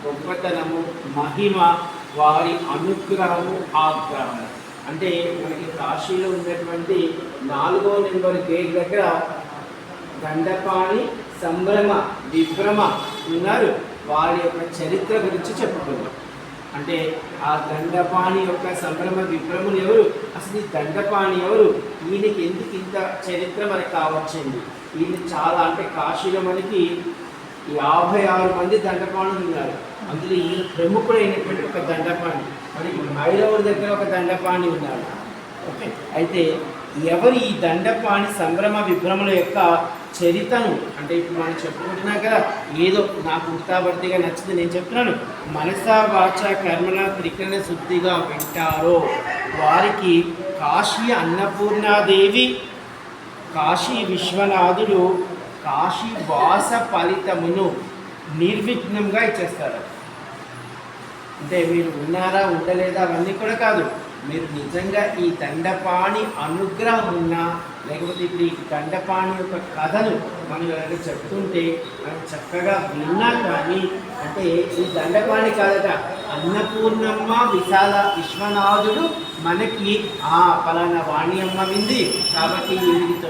గొప్పతనము, మహిమ, వారి అనుగ్రహము, ఆగ్రహము. అంటే మనకి కాశీలో ఉన్నటువంటి 4వ నెంబర్ గేట్ దగ్గర దండపాణి, సంభ్రమ, విభ్రమ ఉన్నారు. వారి యొక్క చరిత్ర గురించి చెప్పుకుందాం. అంటే ఆ దండపాణి యొక్క సంభ్రమ విభ్రములు ఎవరు, అసలు ఈ దండపాణి ఎవరు, ఈయనకి ఎందుకు ఇంత చరిత్ర మనకు కావచ్చింది. ఈయన చాలా, అంటే కాశీలో మనకి 56 మంది దండపాణులు ఉన్నారు. అందులో ఈయన ప్రముఖుడైనటువంటి ఒక దండపాణి. మనకి మైలవరి దగ్గర ఒక దండపాణి ఉన్నారు. ఓకే, అయితే ఎవరు ఈ దండపాణి సంభ్రమ విభ్రమల యొక్క చరిత్రను, అంటే ఇప్పుడు మనం చెప్పుకుంటున్నాం కదా, ఏదో నాకు ఉత్తాభర్తిగా నచ్చింది నేను చెప్తున్నాను. మనసా వాచ కర్మణ త్రికరణ శుద్ధిగా వింటారో వారికి కాశీ అన్నపూర్ణాదేవి, కాశీ విశ్వనాథుడు కాశీ వాస ఫలితమును నిర్విఘ్నంగా ఇచ్చేస్తారు. అంటే మీరు ఉన్నారా ఉండలేదా అవన్నీ కూడా కాదు, మీరు నిజంగా ఈ దండపాణి అనుగ్రహం ఉన్నా, లేకపోతే ఇప్పుడు ఈ దండపాణి యొక్క కథను మనం ఎవరైనా చెప్తుంటే మనం చక్కగా విన్నా కానీ, అంటే ఈ దండపాణి కాదట, అన్నపూర్ణమ్మ విశాల విశ్వనాథుడు మనకి పలానా వాణి అమ్మ వింది కాబట్టి 8-9